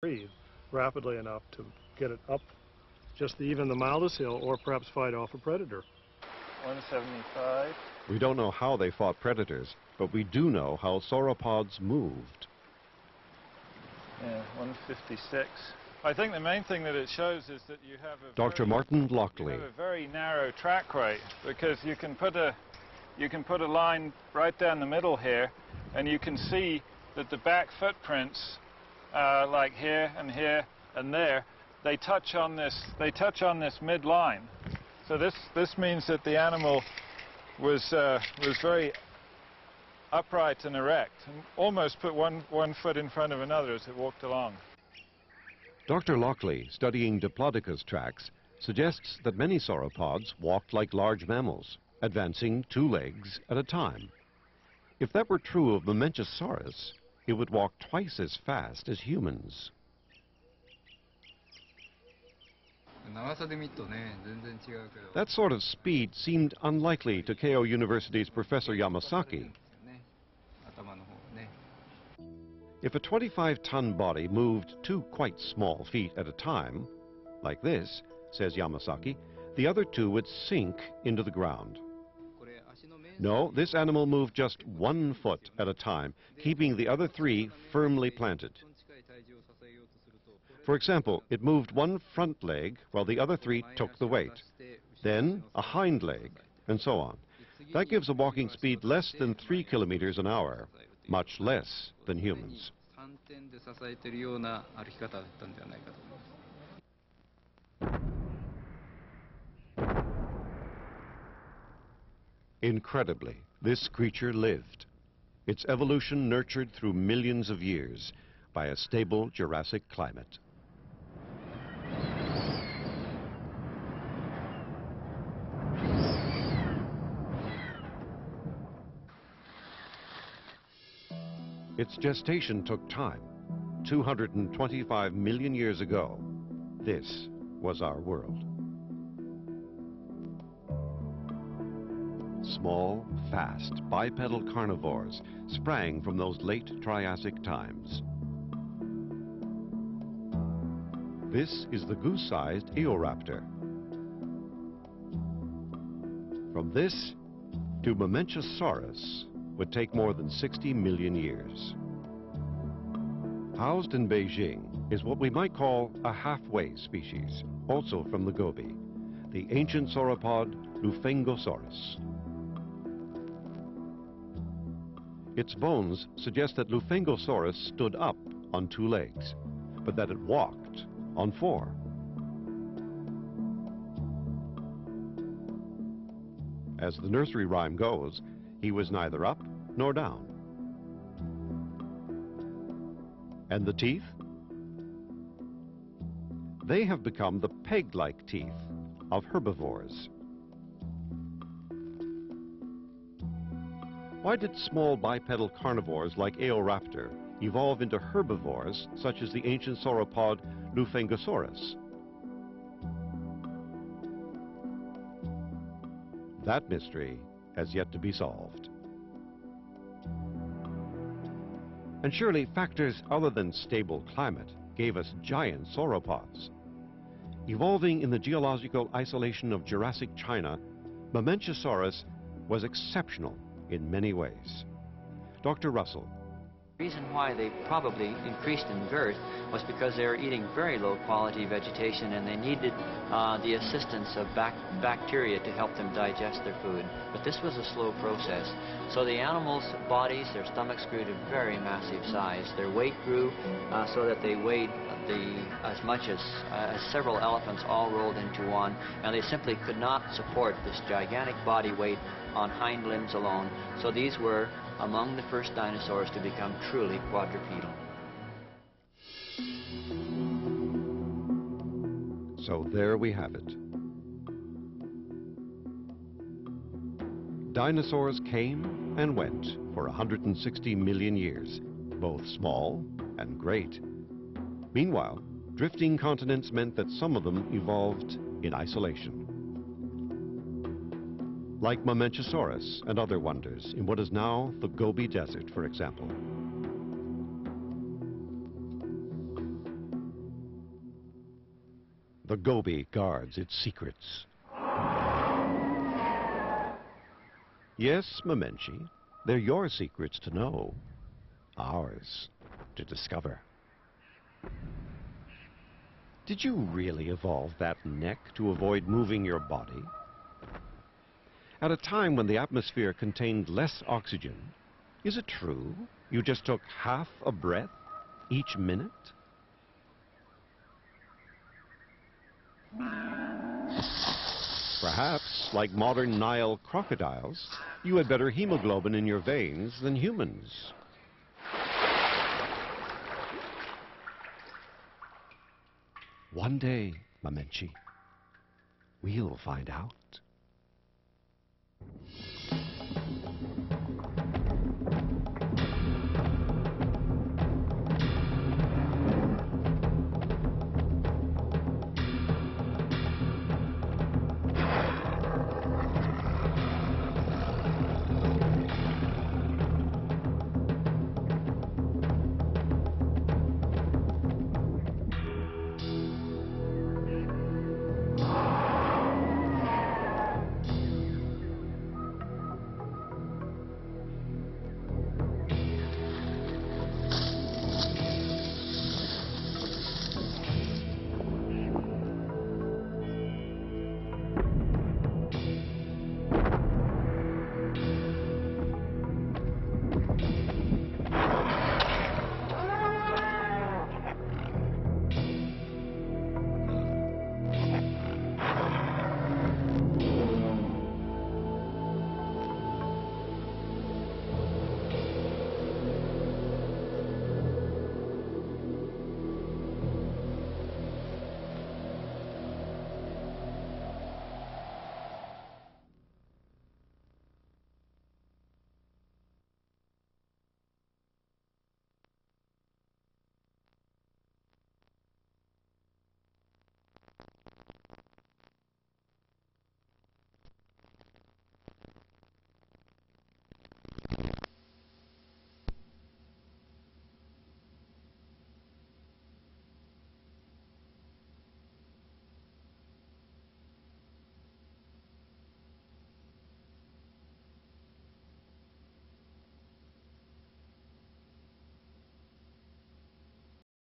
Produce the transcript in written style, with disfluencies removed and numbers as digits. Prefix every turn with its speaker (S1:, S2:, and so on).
S1: breathe rapidly enough to get it up just even the mildest hill, or perhaps fight off a predator.
S2: 175.
S3: We don't know how they fought predators, but we do know how sauropods moved.
S2: Yeah, 156. I think the main thing that it shows is that you have a
S3: Dr. Martin Lockley.
S2: You have a very narrow trackway, because you can put a line right down the middle here, and you can see that the back footprints, like here and there, they touch on this midline. So this means that the animal was very upright and erect, and almost put one foot in front of another as it walked along.
S3: Dr. Lockley, studying Diplodocus tracks, suggests that many sauropods walked like large mammals, advancing 2 legs at a time. If that were true of Mamenchisaurus, it would walk twice as fast as humans. That sort of speed seemed unlikely to Keio University's Professor Yamasaki. If a 25-ton body moved 2 quite small feet at a time, like this, says Yamasaki, the other 2 would sink into the ground. No, this animal moved just 1 foot at a time, keeping the other 3 firmly planted. For example, it moved 1 front leg while the other 3 took the weight, then a hind leg, and so on. That gives a walking speed less than 3 kilometers an hour, much less than humans. Incredibly, this creature lived. Its evolution nurtured through millions of years by a stable Jurassic climate. Its gestation took time. 225 million years ago, this was our world. Small, fast, bipedal carnivores sprang from those late Triassic times. This is the goose-sized Eoraptor. From this to Mamenchisaurus would take more than 60 million years. Housed in Beijing is what we might call a halfway species, also from the Gobi, the ancient sauropod Lufengosaurus. Its bones suggest that Lufengosaurus stood up on 2 legs, but that it walked on 4. As the nursery rhyme goes, he was neither up nor down. And the teeth? They have become the peg-like teeth of herbivores. Why did small bipedal carnivores like Eoraptor evolve into herbivores such as the ancient sauropod Lufengosaurus? That mystery has yet to be solved. And surely factors other than stable climate gave us giant sauropods. Evolving in the geological isolation of Jurassic China, Mamenchisaurus was exceptional in many ways. Dr. Russell.
S4: The reason why they probably increased in girth was because they were eating very low quality vegetation, and they needed the assistance of bacteria to help them digest their food. But this was a slow process. So the animals' bodies, their stomachs grew to very massive size. Their weight grew so that they weighed as much as several elephants all rolled into one, and they simply could not support this gigantic body weight on hind limbs alone. So these were among the first dinosaurs to become truly quadrupedal.
S3: So there we have it. Dinosaurs came and went for 160 million years, both small and great. Meanwhile, drifting continents meant that some of them evolved in isolation. Like Mamenchisaurus and other wonders in what is now the Gobi Desert, for example. the goby guards its secrets. Yes, Mamenchi, they're your secrets to know, ours to discover. Did you really evolve that neck to avoid moving your body? At a time when the atmosphere contained less oxygen, is it true you just took half a breath each minute? Perhaps, like modern Nile crocodiles, you had better hemoglobin in your veins than humans. One day, Mamenchi, we'll find out.